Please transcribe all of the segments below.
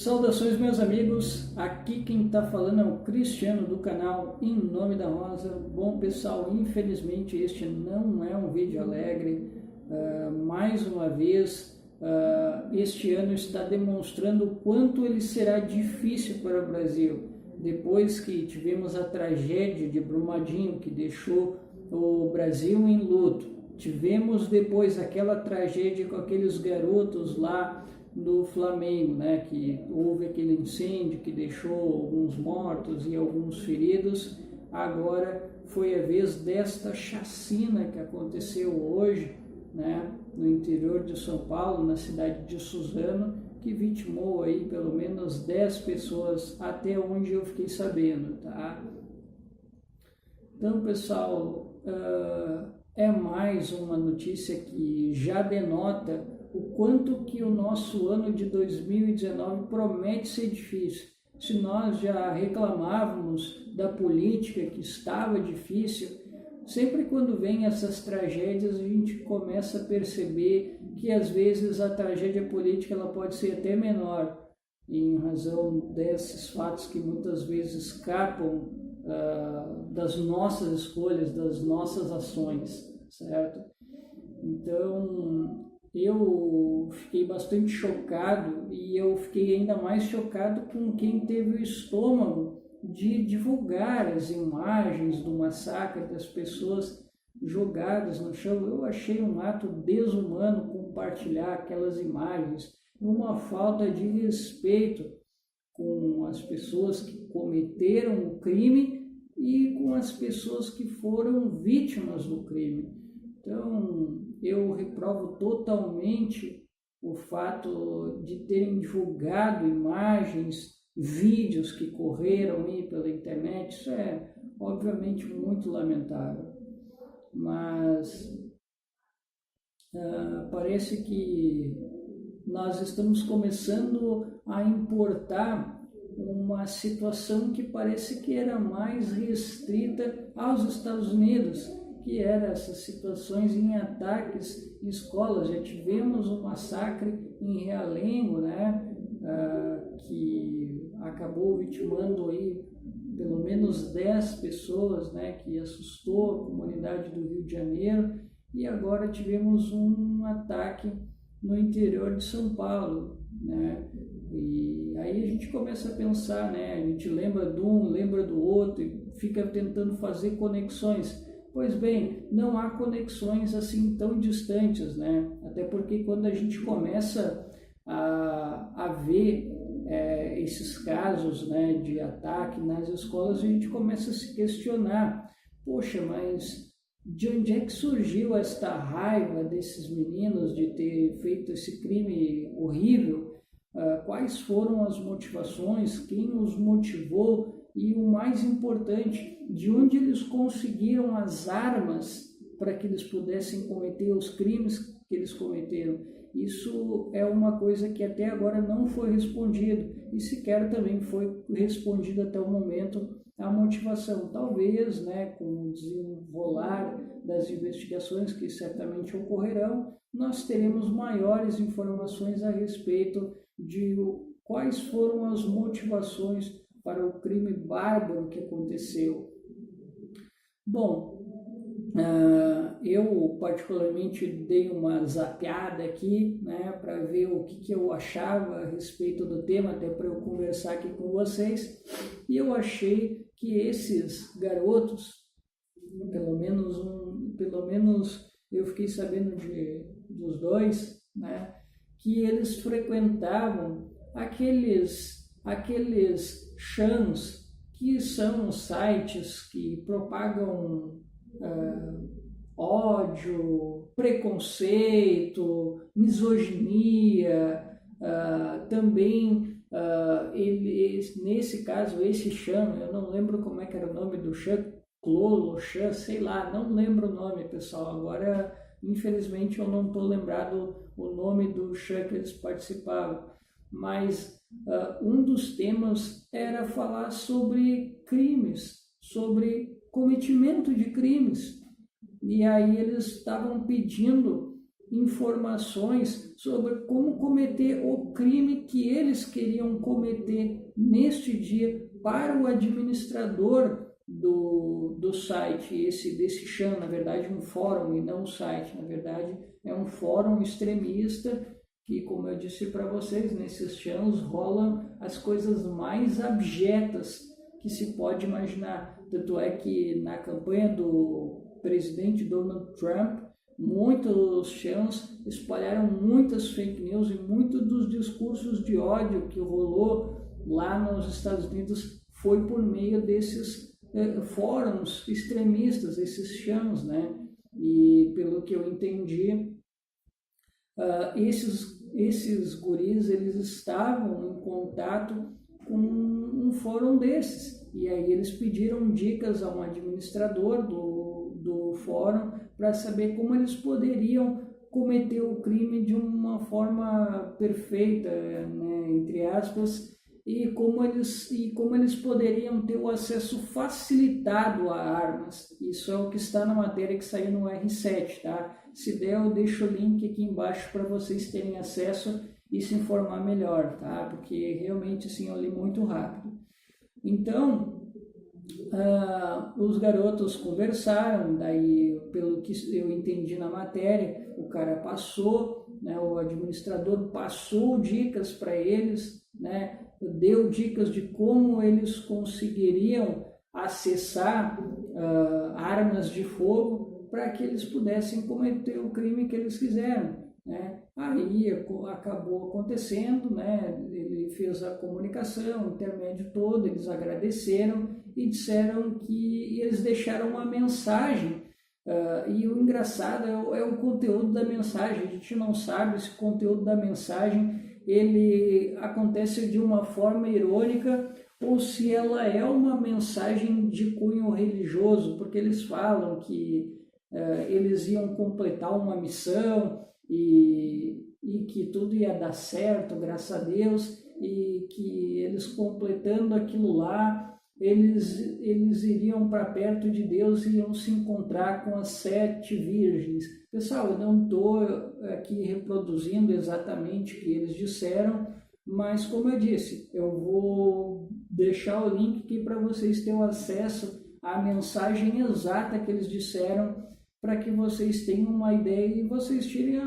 Saudações, meus amigos, aqui quem está falando é o Cristiano do canal Em Nome da Rosa. Bom, pessoal, infelizmente este não é um vídeo alegre. Mais uma vez, este ano está demonstrando o quanto ele será difícil para o Brasil. Depois que tivemos a tragédia de Brumadinho, que deixou o Brasil em luto, tivemos depois aquela tragédia com aqueles garotos lá do Flamengo, né, que houve aquele incêndio que deixou alguns mortos e alguns feridos. Agora foi a vez desta chacina que aconteceu hoje, né, no interior de São Paulo, na cidade de Suzano, que vitimou aí pelo menos 10 pessoas, até onde eu fiquei sabendo, tá? Então, pessoal, é mais uma notícia que já denota o quanto que o nosso ano de 2019 promete ser difícil. Se nós já reclamávamos da política que estava difícil, sempre quando vem essas tragédias a gente começa a perceber que às vezes a tragédia política ela pode ser até menor, em razão desses fatos que muitas vezes escapam das nossas escolhas, das nossas ações, certo? Então, eu fiquei bastante chocado e eu fiquei ainda mais chocado com quem teve o estômago de divulgar as imagens do massacre das pessoas jogadas no chão. Eu achei um ato desumano compartilhar aquelas imagens, uma falta de respeito com as pessoas que cometeram o crime e com as pessoas que foram vítimas do crime. Então, eu reprovo totalmente o fato de terem divulgado imagens, vídeos que correram aí pela internet. Isso é, obviamente, muito lamentável. Mas parece que nós estamos começando a importar uma situação que parece que era mais restrita aos Estados Unidos, que eram essas situações em ataques em escolas. Já tivemos um massacre em Realengo, né, que acabou vitimando aí pelo menos 10 pessoas, né, que assustou a comunidade do Rio de Janeiro, e agora tivemos um ataque no interior de São Paulo, né? E aí a gente começa a pensar, né? A gente lembra de um, lembra do outro e fica tentando fazer conexões. Pois bem, não há conexões assim tão distantes, né? Até porque quando a gente começa a ver esses casos, né, de ataque nas escolas, a gente começa a se questionar: poxa, mas de onde é que surgiu esta raiva desses meninos de ter feito esse crime horrível? Quais foram as motivações? Quem os motivou? E o mais importante, de onde eles conseguiram as armas para que eles pudessem cometer os crimes que eles cometeram? Isso é uma coisa que até agora não foi respondido, e sequer também foi respondido até o momento a motivação. Talvez, né, com o desenrolar das investigações que certamente ocorrerão, nós teremos maiores informações a respeito de quais foram as motivações para o crime bárbaro que aconteceu. Bom, eu particularmente dei uma zapeada aqui, né, para ver o que eu achava a respeito do tema, até para eu conversar aqui com vocês, e eu achei que esses garotos, pelo menos eu fiquei sabendo dos dois, né, que eles frequentavam aqueles chans, que são sites que propagam ódio, preconceito, misoginia. Também nesse caso, esse chan, eu não lembro como é que era o nome do chan, Clolo, chan, sei lá, não lembro o nome, pessoal. Agora, infelizmente, eu não estou lembrado o nome do chan que eles participavam. Mas um dos temas era falar sobre crimes, sobre cometimento de crimes. E aí eles estavam pedindo informações sobre como cometer o crime que eles queriam cometer neste dia para o administrador do site, desse chão, na verdade um fórum e não um site, na verdade é um fórum extremista que, como eu disse para vocês, nesses chãos rolam as coisas mais abjetas que se pode imaginar. Tanto é que na campanha do presidente Donald Trump, muitos chãos espalharam muitas fake news e muitos dos discursos de ódio que rolou lá nos Estados Unidos foi por meio desses fóruns extremistas, esses chãos, né? E pelo que eu entendi, esses guris, eles estavam em contato com um fórum desses, e aí eles pediram dicas a um administrador do fórum para saber como eles poderiam cometer o crime de uma forma perfeita, né, entre aspas, e como eles poderiam ter o acesso facilitado a armas. Isso é o que está na matéria que saiu no R7, tá? Se der, eu deixo o link aqui embaixo para vocês terem acesso e se informar melhor, tá? Porque realmente, assim, eu li muito rápido. Então, os garotos conversaram, daí, pelo que eu entendi na matéria, o cara passou, né, o administrador passou dicas para eles, né, deu dicas de como eles conseguiriam acessar armas de fogo para que eles pudessem cometer o crime que eles quiseram, né? Aí acabou acontecendo, né? Ele fez a comunicação, o intermédio todo, eles agradeceram e disseram que eles deixaram uma mensagem. E o engraçado é o conteúdo da mensagem. A gente não sabe se o conteúdo da mensagem ele acontece de uma forma irônica ou se ela é uma mensagem de cunho religioso, porque eles falam que eles iam completar uma missão e que tudo ia dar certo, graças a Deus, e que eles completando aquilo lá, eles iriam para perto de Deus e iam se encontrar com as 7 virgens. Pessoal, eu não estou aqui reproduzindo exatamente o que eles disseram, mas como eu disse, eu vou deixar o link aqui para vocês terem acesso à mensagem exata que eles disseram, para que vocês tenham uma ideia e vocês tirem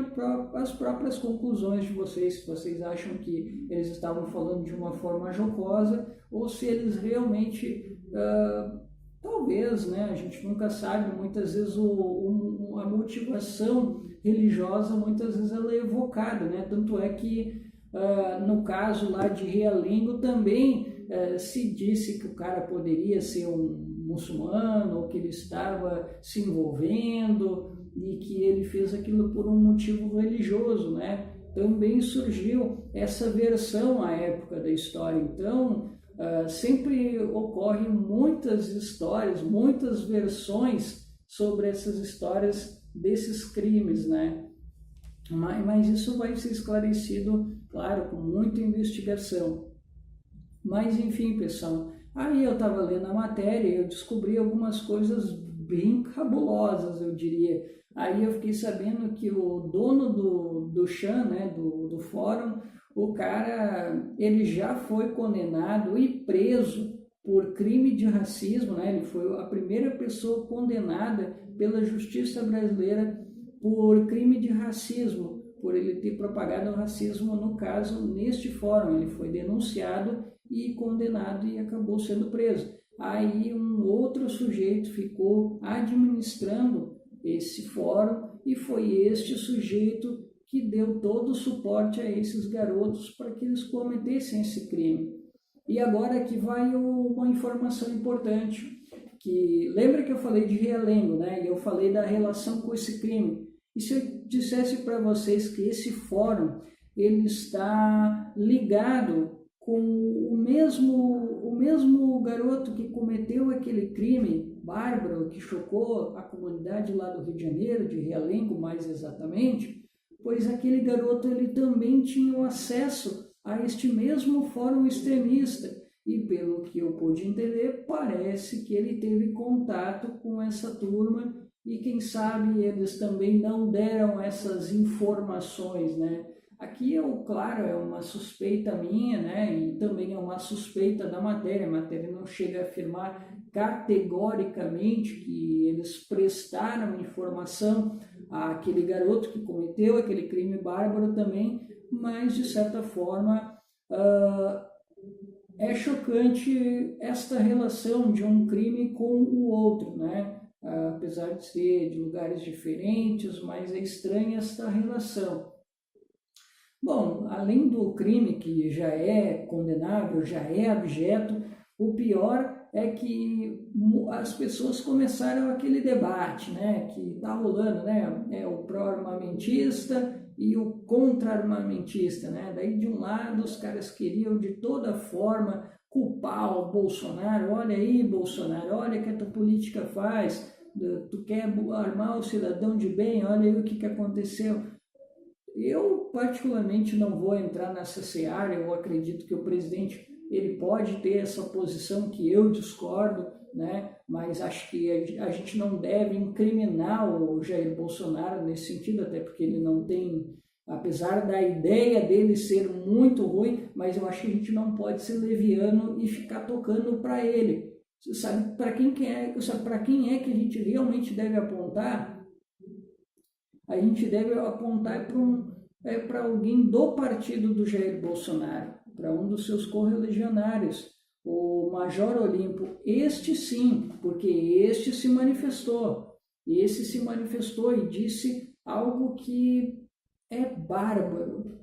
as próprias conclusões de vocês, se vocês acham que eles estavam falando de uma forma jocosa ou se eles realmente, talvez, né, a gente nunca sabe, muitas vezes a motivação religiosa, muitas vezes ela é evocada, né, tanto é que no caso lá de Realengo também se disse que o cara poderia ser um muçulmano, ou que ele estava se envolvendo e que ele fez aquilo por um motivo religioso, né? Também surgiu essa versão à época da história. Então, sempre ocorrem muitas histórias, muitas versões sobre essas histórias desses crimes, né? Mas isso vai ser esclarecido, claro, com muita investigação. Mas, enfim, pessoal, aí eu estava lendo a matéria e eu descobri algumas coisas bem cabulosas, eu diria. Aí eu fiquei sabendo que o dono do Chan, né, do fórum, o cara, ele já foi condenado e preso por crime de racismo, né? Ele foi a primeira pessoa condenada pela justiça brasileira por crime de racismo, por ele ter propagado o racismo, no caso, neste fórum. Ele foi denunciado e condenado e acabou sendo preso. Aí um outro sujeito ficou administrando esse fórum e foi este sujeito que deu todo o suporte a esses garotos para que eles cometessem esse crime. E agora aqui vai uma informação importante, que lembra que eu falei de Realengo, né? E eu falei da relação com esse crime. E se eu dissesse para vocês que esse fórum ele está ligado com o mesmo garoto que cometeu aquele crime bárbaro que chocou a comunidade lá do Rio de Janeiro, de Realengo mais exatamente, pois aquele garoto ele também tinha acesso a este mesmo fórum extremista e, pelo que eu pude entender, parece que ele teve contato com essa turma e quem sabe eles também não deram essas informações, né? Aqui, claro, é uma suspeita minha, né? E também é uma suspeita da matéria. A matéria não chega a afirmar categoricamente que eles prestaram informação àquele garoto que cometeu aquele crime bárbaro também, mas de certa forma é chocante esta relação de um crime com o outro, né? Apesar de ser de lugares diferentes, mas é estranha esta relação. Bom, além do crime que já é condenável, já é abjeto, o pior é que as pessoas começaram aquele debate, né, que está rolando, né, é o pró-armamentista e o contra-armamentista, né, daí de um lado os caras queriam de toda forma culpar o Bolsonaro, olha aí Bolsonaro, olha o que a tua política faz, tu quer armar o cidadão de bem, olha aí o que aconteceu. Eu particularmente não vou entrar nessa seara, eu acredito que o presidente ele pode ter essa posição que eu discordo, né? Mas acho que a gente não deve incriminar o Jair Bolsonaro nesse sentido, até porque ele não tem, apesar da ideia dele ser muito ruim, mas eu acho que a gente não pode ser leviano e ficar tocando para ele. Você sabe para quem é que a gente realmente deve apontar? A gente deve apontar para alguém do partido do Jair Bolsonaro, para um dos seus correligionários, o Major Olímpio. Este sim, porque este se manifestou. Esse se manifestou e disse algo que é bárbaro.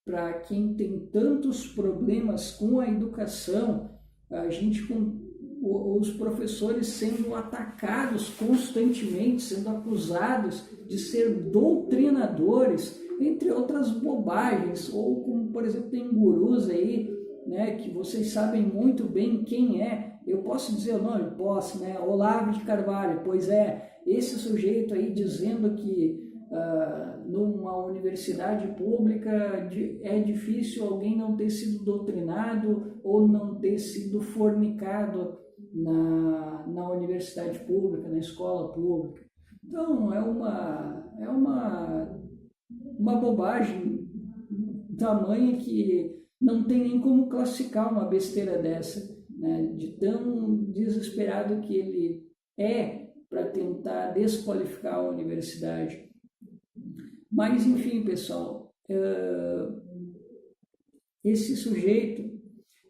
Para quem tem tantos problemas com a educação, a gente com os professores sendo atacados constantemente, sendo acusados de ser doutrinadores, entre outras bobagens, ou como, por exemplo, tem gurus aí, né, que vocês sabem muito bem quem é. Eu posso dizer o nome? Posso, né? Olavo de Carvalho. Pois é, esse sujeito aí dizendo que numa universidade pública é difícil alguém não ter sido doutrinado ou não ter sido fornicado na universidade pública, na escola pública. Então, é uma bobagem tamanha que não tem nem como classificar uma besteira dessa, né? De tão desesperado que ele é para tentar desqualificar a universidade. Mas, enfim, pessoal, esse sujeito,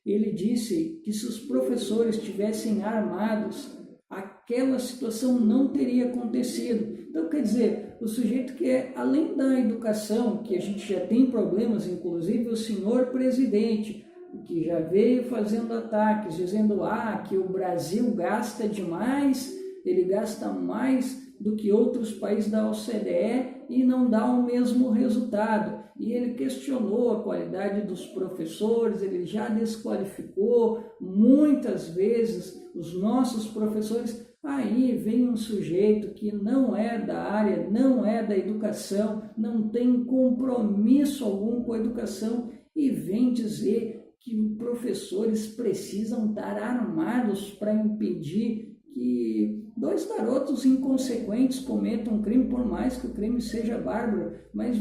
ele disse que se os professores estivessem armados, aquela situação não teria acontecido. Então, quer dizer, o sujeito que é, além da educação, que a gente já tem problemas, inclusive o senhor presidente, que já veio fazendo ataques, dizendo que o Brasil gasta demais, ele gasta mais do que outros países da OCDE e não dá o mesmo resultado. E ele questionou a qualidade dos professores, ele já desqualificou muitas vezes os nossos professores. Aí vem um sujeito que não é da área, não é da educação, não tem compromisso algum com a educação e vem dizer que os professores precisam estar armados para impedir que dois garotos inconsequentes cometam um crime, por mais que o crime seja bárbaro. Mas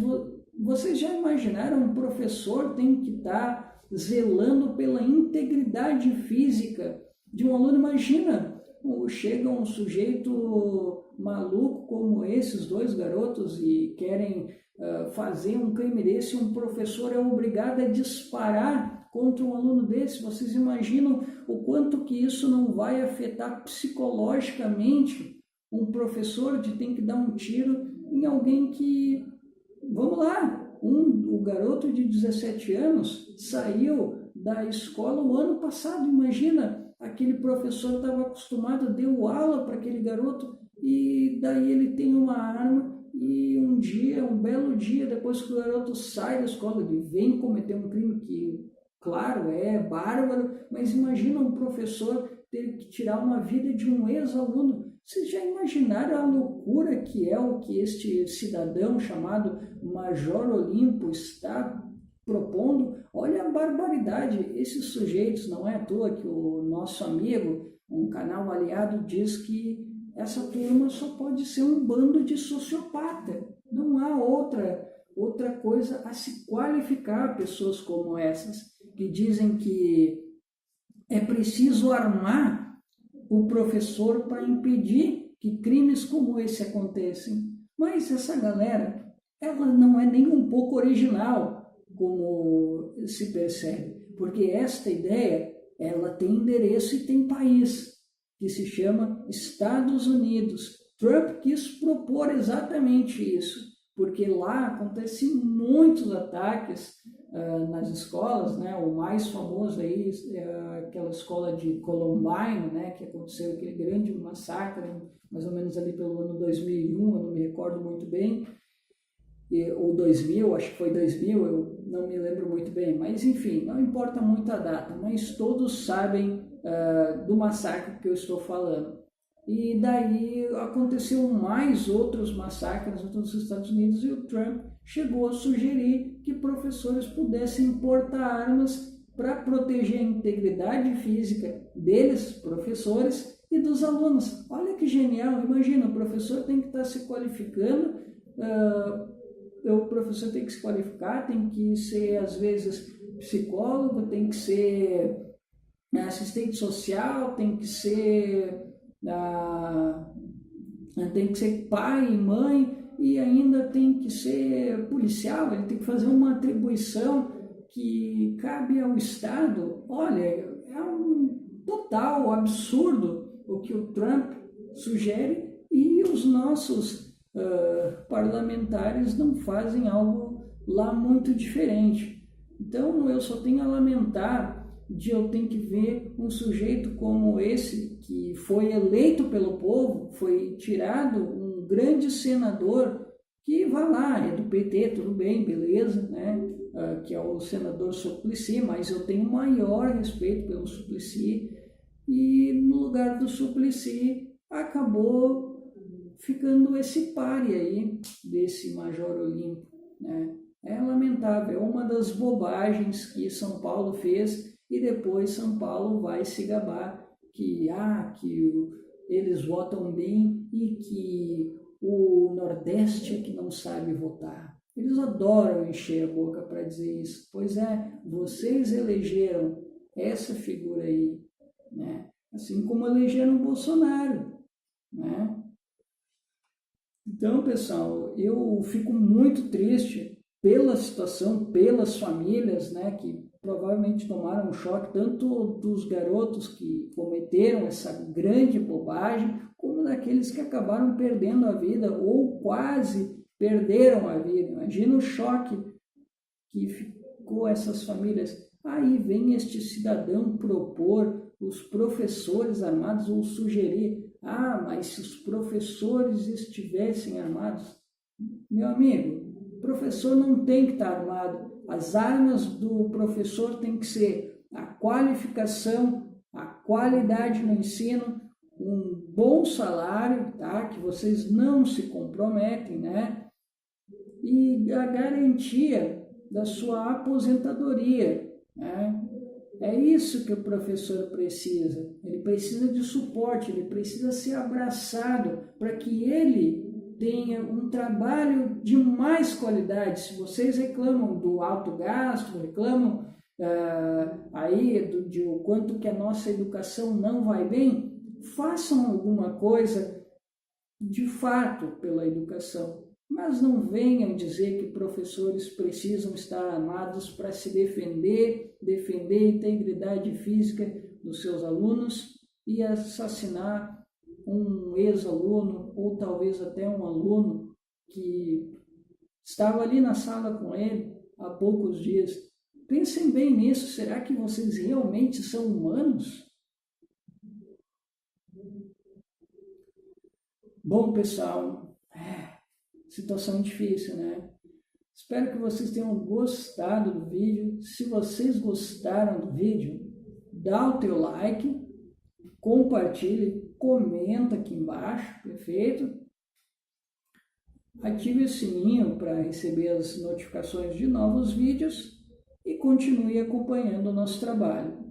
vocês já imaginaram, um professor tem que estar zelando pela integridade física de um aluno? Imagina, chega um sujeito maluco como esses dois garotos e querem fazer um crime desse, um professor é obrigado a disparar contra um aluno desse. Vocês imaginam o quanto que isso não vai afetar psicologicamente um professor de ter que dar um tiro em alguém que, vamos lá, o garoto de 17 anos saiu da escola o ano passado. Imagina, aquele professor estava acostumado, deu aula para aquele garoto e daí ele tem uma arma e um belo dia, depois que o garoto sai da escola, ele vem cometer um crime que, claro, é bárbaro, mas imagina um professor ter que tirar uma vida de um ex-aluno. Vocês já imaginaram a loucura que é o que este cidadão chamado Major Olímpio está propondo? Olha a barbaridade. Esses sujeitos, não é à toa que o nosso amigo, um canal aliado, diz que essa turma só pode ser um bando de sociopata. Não há outra coisa a se qualificar pessoas como essas, que dizem que é preciso armar o professor para impedir que crimes como esse aconteçam. Mas essa galera, ela não é nem um pouco original, como se percebe, porque esta ideia, ela tem endereço e tem país, que se chama Estados Unidos. Trump quis propor exatamente isso, porque lá acontecem muitos ataques nas escolas, né? O mais famoso aí é aquela escola de Columbine, né? Que aconteceu aquele grande massacre, mais ou menos ali pelo ano 2001, eu não me recordo muito bem, ou 2000, acho que foi 2000, eu não me lembro muito bem, mas enfim, não importa muito a data, mas todos sabem do massacre que eu estou falando. E daí aconteceu mais outros massacres nos Estados Unidos e o Trump chegou a sugerir que professores pudessem portar armas para proteger a integridade física deles, professores, e dos alunos. Olha que genial, imagina, o professor tem que estar se qualificando, o professor tem que se qualificar, tem que ser, às vezes, psicólogo, tem que ser assistente social, tem que ser pai e mãe, e ainda tem que ser policial, ele tem que fazer uma atribuição que cabe ao Estado. Olha, é um total absurdo o que o Trump sugere, e os nossos parlamentares não fazem algo lá muito diferente. Então eu só tenho a lamentar de eu ter que ver um sujeito como esse, que foi eleito pelo povo, foi tirado um grande senador, que vai lá, é do PT, tudo bem, beleza, né? Que é o senador Suplicy, mas eu tenho maior respeito pelo Suplicy, e no lugar do Suplicy acabou ficando esse páreo aí, desse Major Olímpio, né? É lamentável, é uma das bobagens que São Paulo fez, e depois São Paulo vai se gabar que eles votam bem e que o Nordeste é que não sabe votar. Eles adoram encher a boca para dizer isso. Pois é, vocês elegeram essa figura aí, né? Assim como elegeram o Bolsonaro, né? Então, pessoal, eu fico muito triste pela situação, pelas famílias, né, que provavelmente tomaram um choque, tanto dos garotos que cometeram essa grande bobagem, como daqueles que acabaram perdendo a vida ou quase perderam a vida. Imagina o choque que ficou essas famílias. Aí vem este cidadão propor os professores armados, ou sugerir, mas se os professores estivessem armados, meu amigo, o professor não tem que estar armado. As armas do professor tem que ser a qualificação, a qualidade no ensino, um bom salário, tá? Que vocês não se comprometem, né? E a garantia da sua aposentadoria, né? É isso que o professor precisa. Ele precisa de suporte, ele precisa ser abraçado para que ele tenha um trabalho de mais qualidade. Se vocês reclamam do alto gasto, reclamam de o quanto que a nossa educação não vai bem, façam alguma coisa de fato pela educação. Mas não venham dizer que professores precisam estar armados para se defender a integridade física dos seus alunos e assassinar um ex-aluno, ou talvez até um aluno que estava ali na sala com ele há poucos dias. Pensem bem nisso, será que vocês realmente são humanos? Bom, pessoal, situação difícil, né? Espero que vocês tenham gostado do vídeo. Se vocês gostaram do vídeo, dá o teu like, compartilhe, comenta aqui embaixo, perfeito? Ative o sininho para receber as notificações de novos vídeos e continue acompanhando o nosso trabalho.